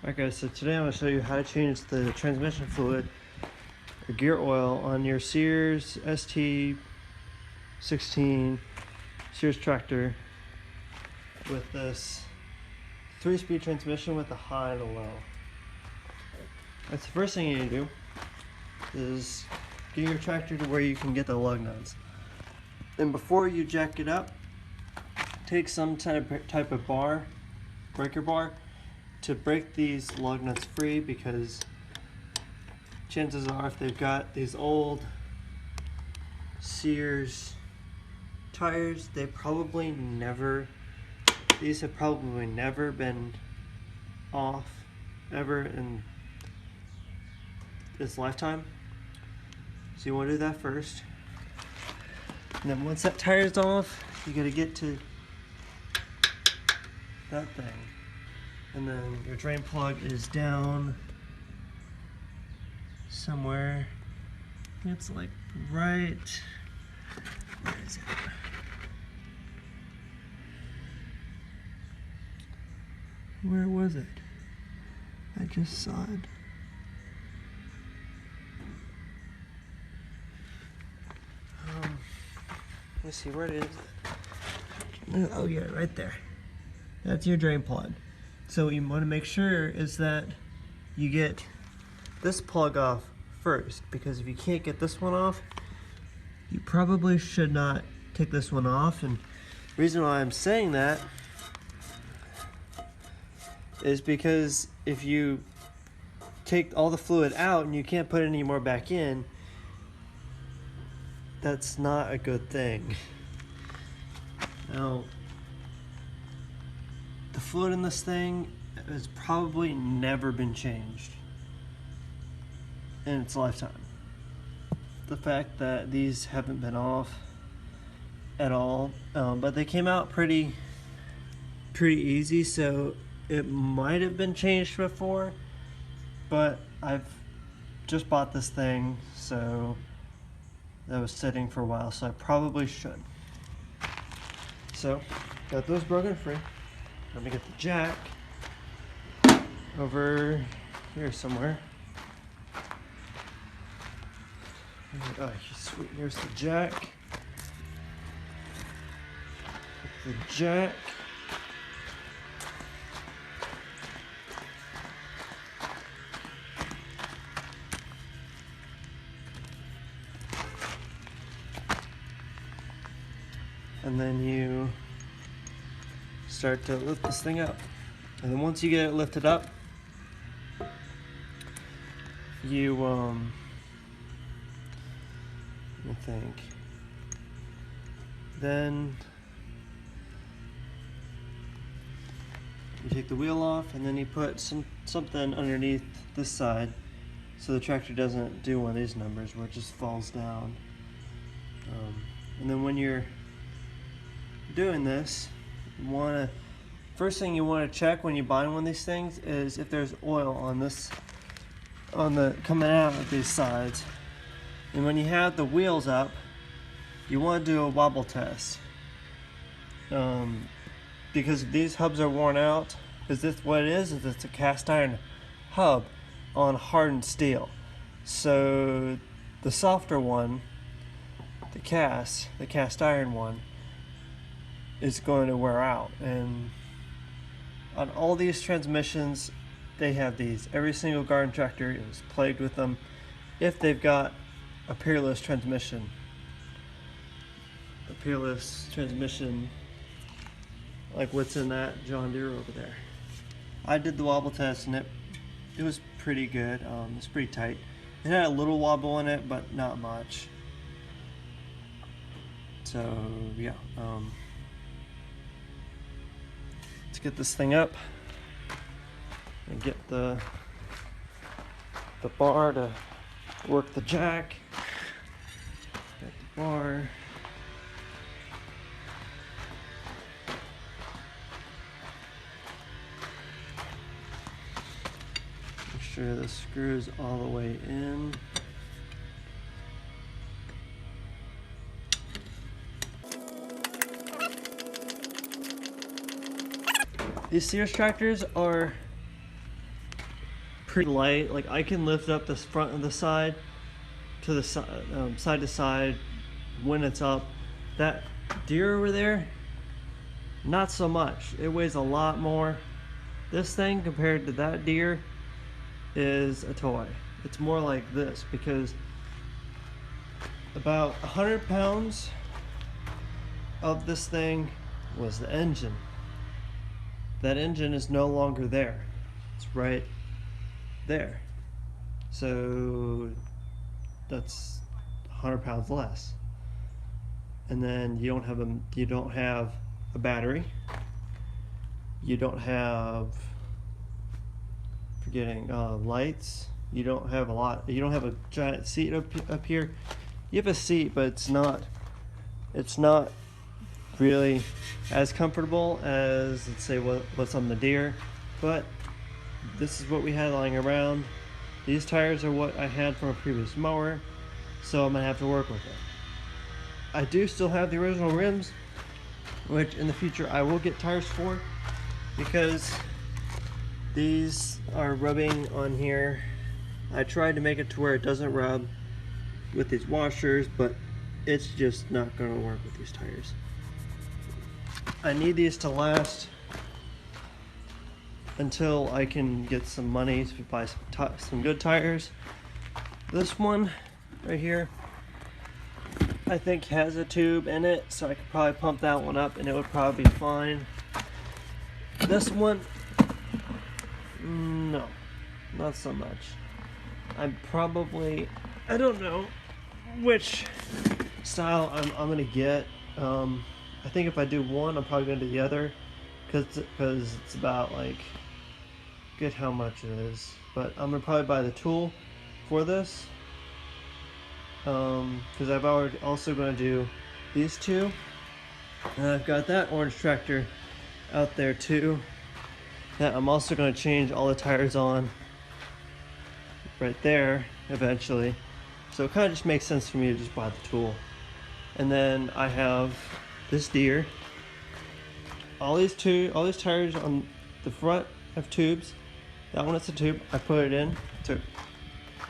Alright guys, so today I'm going to show you how to change the transmission fluid or gear oil on your Sears ST16 Sears tractor with this 3-speed transmission with a high and a low. That's the first thing you need to do is get your tractor to where you can get the lug nuts. And before you jack it up, take some type of bar, breaker bar, to break these lug nuts free, because chances are if they've got these old Sears tires, these have probably never been off ever in its lifetime. So you want to do that first. And then once that tire is off, you got to get to that thing. And then your drain plug is down somewhere. It's like right, where is it? Where was it? I just saw it. Let's see, where it is. Oh yeah, right there. That's your drain plug. So what you want to make sure is that you get this plug off first, because if you can't get this one off, you probably should not take this one off. And the reason why I'm saying that is because if you take all the fluid out and you can't put any more back in, that's not a good thing. Now, the fluid in this thing has probably never been changed in its lifetime. The fact that these haven't been off at all, but they came out pretty easy, so it might have been changed before, but I've just bought this thing, so that was sitting for a while, so I probably should. So, got those broken free. Let me get the jack over here somewhere. Oh, sweet. Here's the jack. The jack. And then you start to lift this thing up. And then once you get it lifted up, you let me think. Then you take the wheel off, and then you put something underneath this side so the tractor doesn't do one of these numbers where it just falls down. And then when you're doing this, first thing you want to check when you buy one of these things is if there's oil on the coming out of these sides. And when you have the wheels up, you want to do a wobble test, because if these hubs are worn out, is what it is it's a cast iron hub on hardened steel. So the softer one, the cast iron one, is going to wear out. And on all these transmissions, they have these. Every single garden tractor is plagued with them if they've got a Peerless transmission. A Peerless transmission like what's in that John Deere over there. I did the wobble test and it was pretty good. It's pretty tight. It had a little wobble in it, but not much. So yeah, let's get this thing up and get the bar to work the jack. Got the bar. Make sure the screws all the way in. These Sears tractors are pretty light. Like I can lift up this front of the side to the side to side when it's up. That deer over there, not so much. It weighs a lot more. This thing compared to that deer is a toy. It's more like this because about 100 pounds of this thing was the engine. That engine is no longer there. It's right there. So that's 100 pounds less. And then you don't have a battery. You don't have lights. You don't have a giant seat up here. You have a seat, but it's not really as comfortable as, let's say, what's on the deer. But this is what we had lying around. These tires are what I had from a previous mower, so I'm gonna have to work with it. I do still have the original rims, which in the future I will get tires for, because these are rubbing on here. I tried to make it to where it doesn't rub with these washers, but it's just not gonna work with these tires. I need these to last until I can get some money to buy some good tires. This one right here, I think has a tube in it, so I could probably pump that one up and it would probably be fine. This one, no, not so much. I don't know which style I'm gonna get. I think if I do one, I'm probably gonna do the other, because it's about like, get how much it is. But I'm gonna probably buy the tool for this, because I've already also gonna do these two, and I've got that orange tractor out there too that I'm also gonna change all the tires on right there eventually. So it kind of just makes sense for me to just buy the tool. And then I have this deer. All these tires on the front have tubes. That one is a tube. I put it in. It took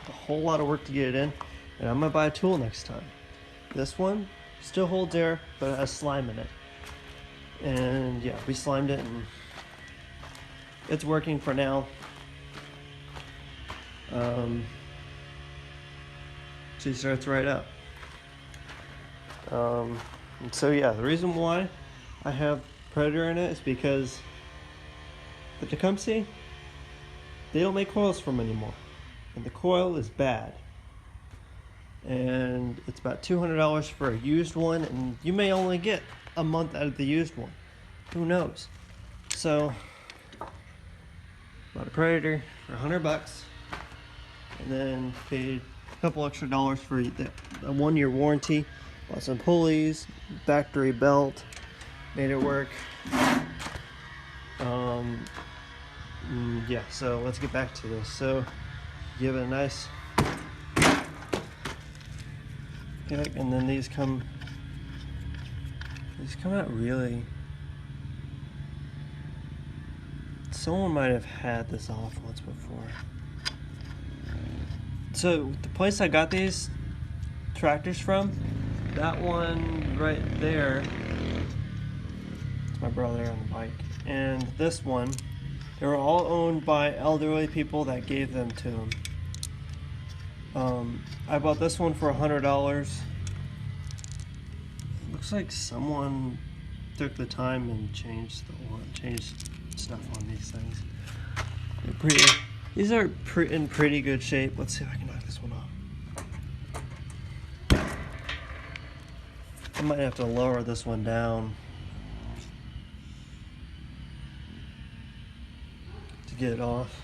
a whole lot of work to get it in, and I'm gonna buy a tool next time. This one still holds air, but it has slime in it. And yeah, we slimed it, and it's working for now. She starts right up. And so yeah, the reason why I have Predator in it is because the Tecumseh, they don't make coils for them anymore, and the coil is bad, and it's about $200 for a used one, and you may only get a month out of the used one, who knows. So bought a Predator for $100, and then paid a couple extra dollars for the 1-year warranty. Bought some pulleys, factory belt, made it work. Yeah, so let's get back to this. So give it a nice kick, and then these come out really. Someone might have had this off once before. So the place I got these tractors from, that one right there, it's my brother on the bike, and this one, they were all owned by elderly people that gave them to them. I bought this one for $100. Looks like someone took the time and changed stuff on these things. These are in pretty good shape. Let's see if I can knock this one off. I might have to lower this one down to get it off.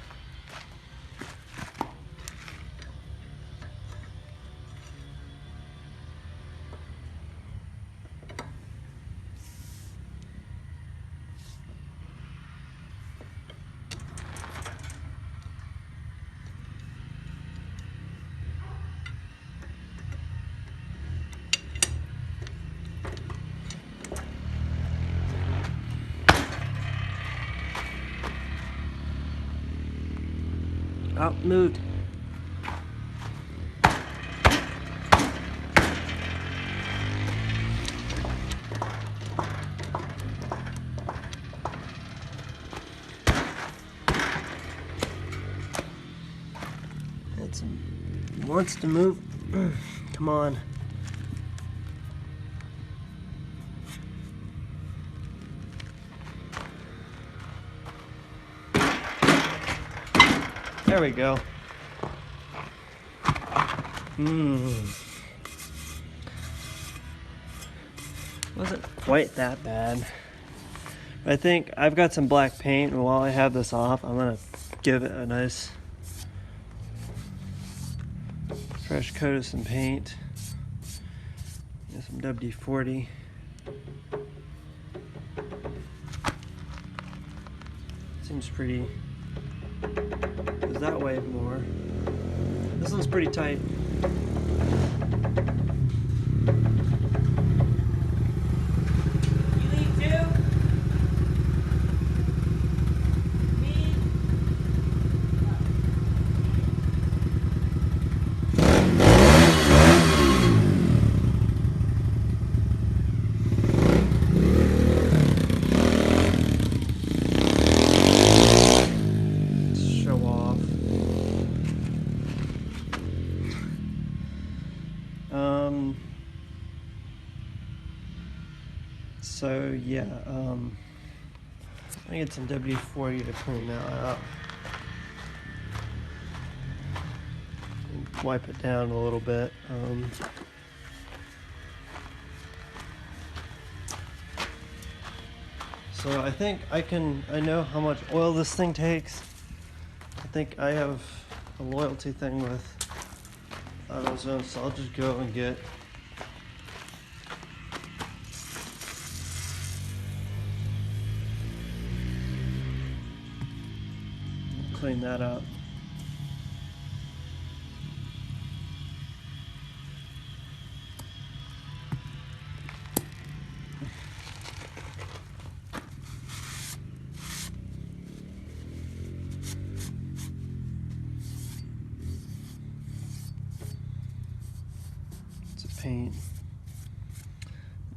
Oh, moved. It wants to move. Come on. There we go. Wasn't quite that bad. I think I've got some black paint, and while I have this off, I'm gonna give it a nice fresh coat of some paint. Get some WD-40. Seems pretty. Goes that way more. This one's pretty tight. You leave too? Me? Show off. So yeah, I get some WD-40 to clean that up. Wipe it down a little bit. So I think I know how much oil this thing takes. I think I have a loyalty thing with AutoZone, so I'll just go and get clean that up. It's a paint.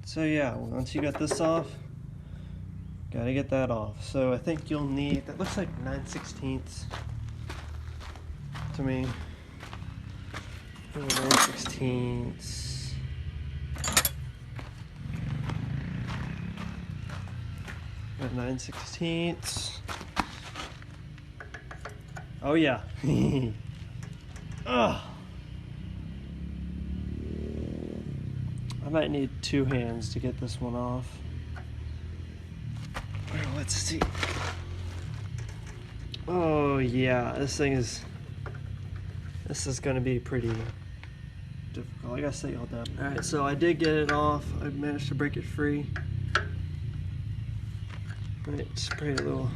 So yeah, once you got this off, gotta get that off. So I think you'll need, that looks like 9/16 to me. 9/16. 9/16. Oh yeah. Ugh. I might need two hands to get this one off. Well, let's see. Oh yeah, this is gonna be pretty difficult. I gotta set y'all down. Alright, so I did get it off. I managed to break it free. Right, spray a little.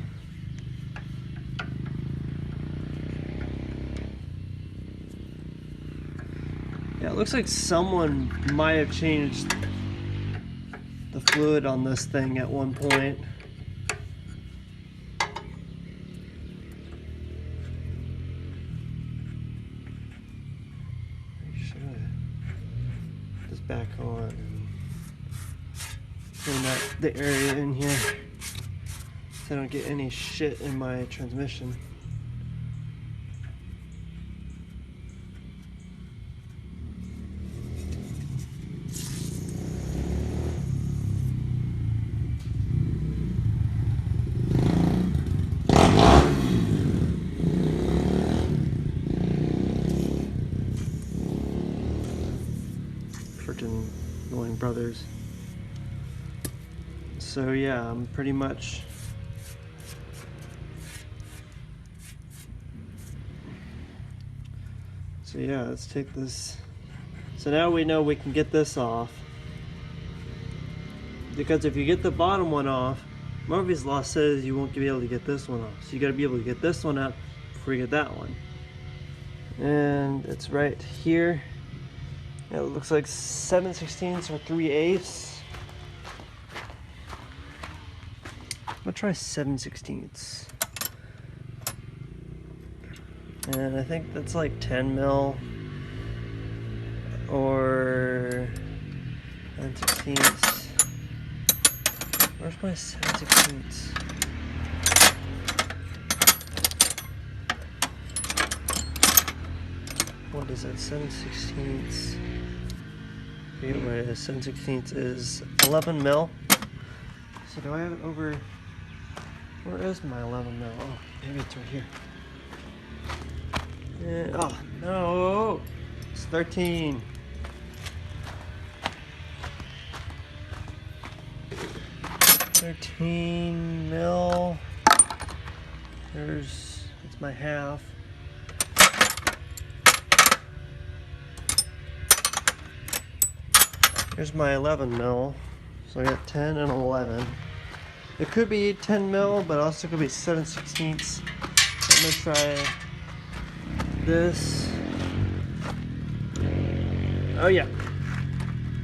Yeah, it looks like someone might have changed the fluid on this thing at one point. Should I put this back on and clean up the area in here so I don't get any shit in my transmission. Freaking annoying brothers. So yeah, I'm pretty much so yeah, let's take this. So now we know we can get this off, because if you get the bottom one off, Murphy's Law says you won't be able to get this one off. So you got to be able to get this one out before you get that one. And it's right here. It looks like 7/16 or 3/8. I'm gonna try 7/16. And I think that's like 10 mil or 9/16. Where's my 7/16? What is it? 7/16. I forget what it is. 7/16 is 11 mil. So do I have it over? Where is my 11 mil? Oh, maybe it's right here. Oh no, it's 13. 13 mil. It's my half. Here's my 11 mil. So I got 10 and 11. It could be 10 mil, but also could be 7/16. I'm gonna try this. Oh yeah.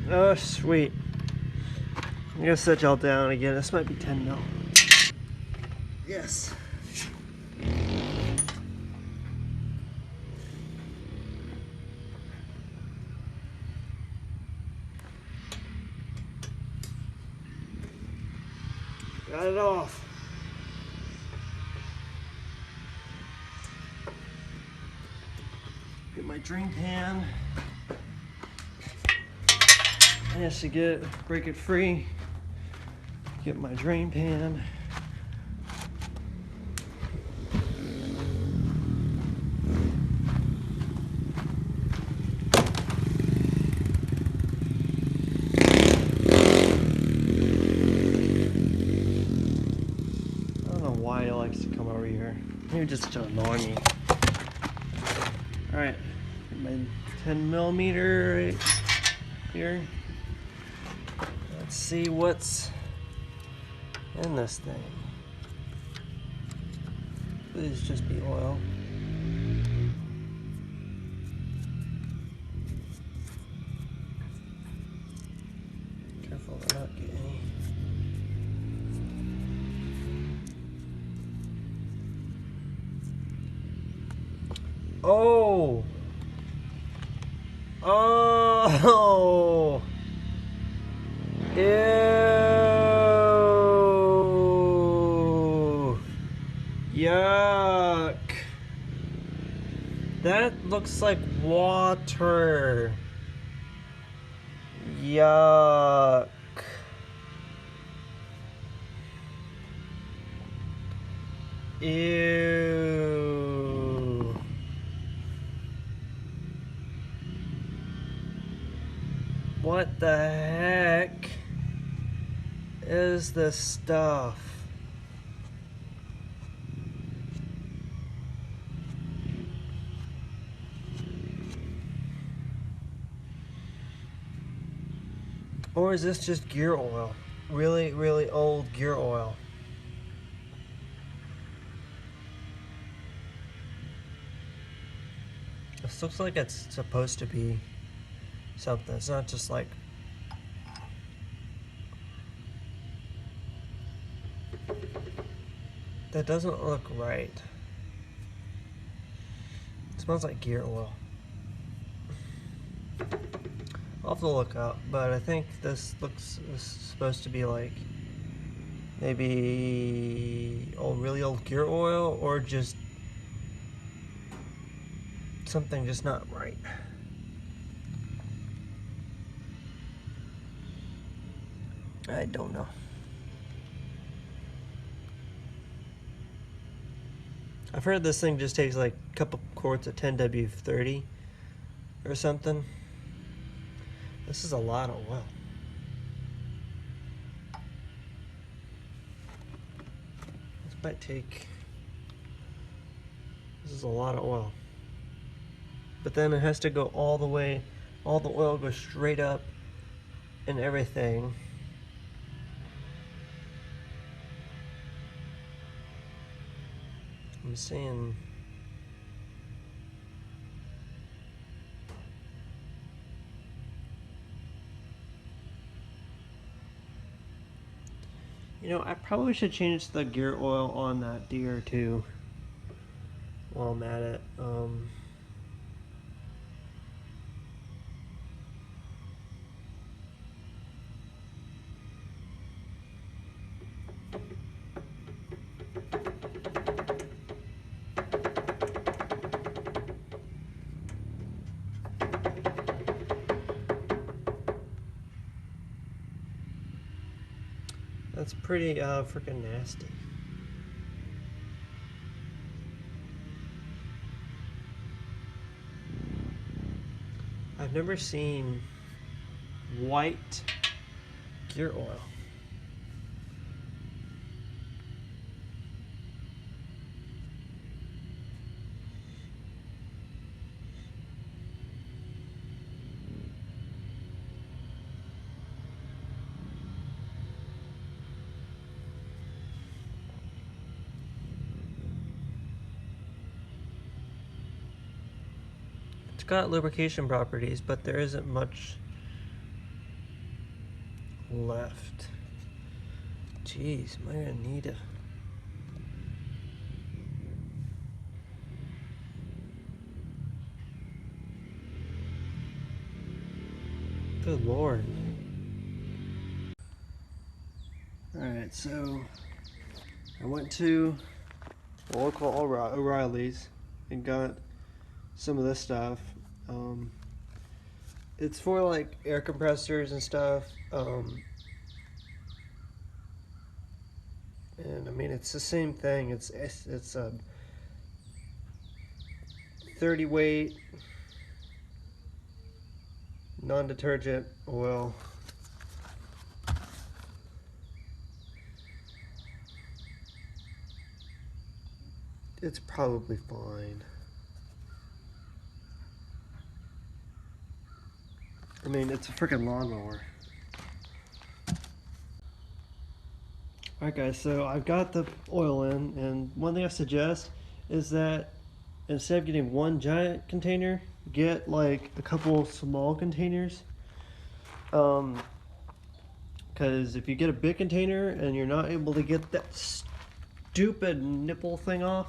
Oh sweet. I'm gonna set y'all down again. This might be 10 mil. Yes. Got it off. Get my drain pan. I have to break it free. Get my drain pan. I don't know why he likes to come over here. He's just to annoy me. Alright, my 10 millimeter right here. Let's see what's in this thing. Please just be oil. Careful to not get any. Oh! Oh! Ew! Yuck! That looks like water. Yuck. Ew. What the heck is this stuff? Or is this just gear oil? Really, really old gear oil. This looks like it's supposed to be something. It's not just like... That doesn't look right. It smells like gear oil. I'll have to look up, but I think this is supposed to be like maybe really old gear oil, or just something just not right. I don't know. I've heard this thing just takes like a couple quarts of 10W30 or something. This is a lot of oil. This might take... This is a lot of oil. But then it has to go all the way, all the oil goes straight up and everything. I'm saying... You know, I probably should change the gear oil on that deer too. while I'm at it. That's pretty freaking nasty. I've never seen white gear oil. It's got lubrication properties, but there isn't much left. Jeez, am I gonna need a... Good Lord. Alright, so I went to the local O'Reilly's and got some of this stuff. It's for like air compressors and stuff. And I mean, it's the same thing. It's a 30 weight non-detergent oil. It's probably fine. I mean, it's a freaking lawnmower. Alright guys, so I've got the oil in, and one thing I suggest is that instead of getting one giant container, get like a couple small containers. Because if you get a big container and you're not able to get that stupid nipple thing off,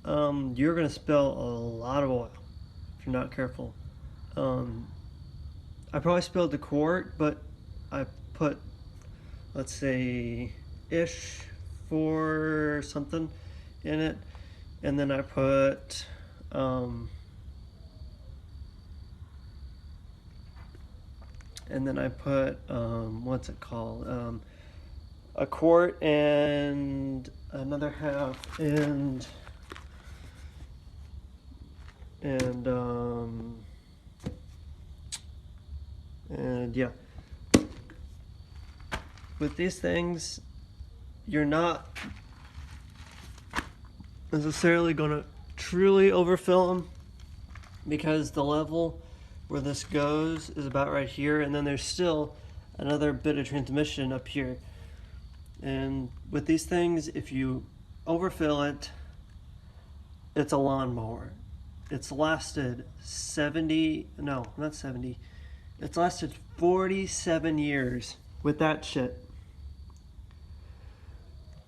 you're gonna spill a lot of oil if you're not careful. I probably spilled a quart, but I put, let's say, ish for something in it, and then I put what's it called, a quart and another half, and yeah. With these things, you're not necessarily going to truly overfill them, because the level where this goes is about right here, and then there's still another bit of transmission up here. And with these things, if you overfill it, it's a lawnmower. It's lasted it's lasted 47 years with that shit.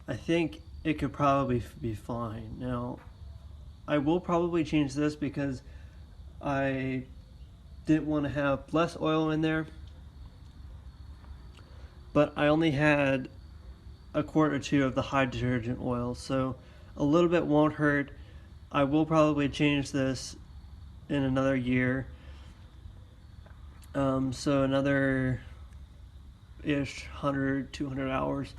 I think it could probably be fine. Now, I will probably change this because I didn't want to have less oil in there, but I only had a quart or two of the high detergent oil, so a little bit won't hurt. I will probably change this in another year. So another ish 100, 200 hours.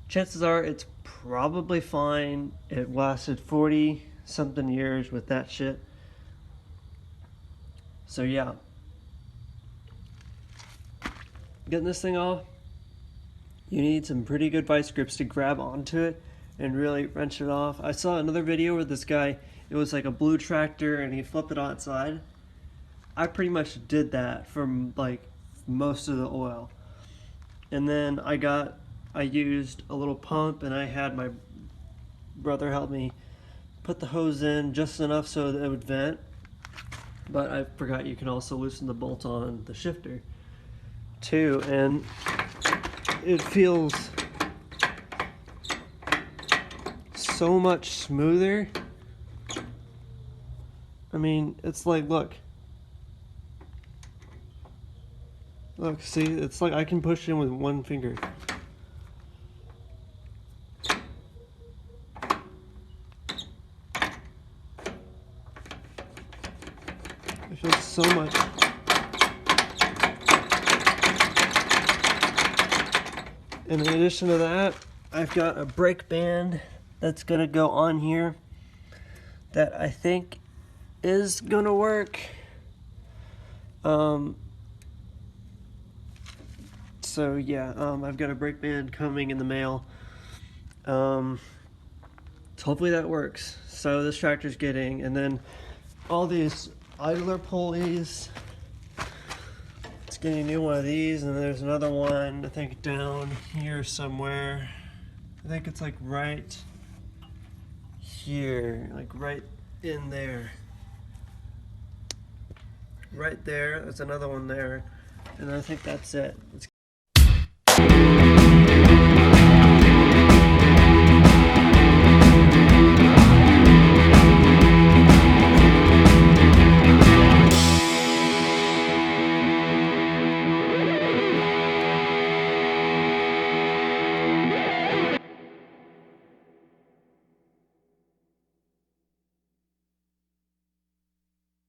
Chances are it's probably fine. It lasted 40 something years with that shit. So yeah, getting this thing off, you need some pretty good vice grips to grab onto it and really wrench it off. I saw another video where this guy, it was like a blue tractor and he flipped it on its side. I pretty much did that from like most of the oil. And then I used a little pump, and I had my brother help me put the hose in just enough so that it would vent. But I forgot you can also loosen the bolt on the shifter too. And it feels so much smoother. I mean, it's like, look, see, it's like I can push in with one finger. It feels so much. And in addition to that, I've got a brake band that's gonna go on here that I think is gonna work. So yeah, I've got a brake band coming in the mail. Hopefully that works. So this tractor's getting, and then all these idler pulleys. It's getting a new one of these, and there's another one, I think down here somewhere. I think it's like right here, like right in there. Right there, there's another one there. And I think that's it. It's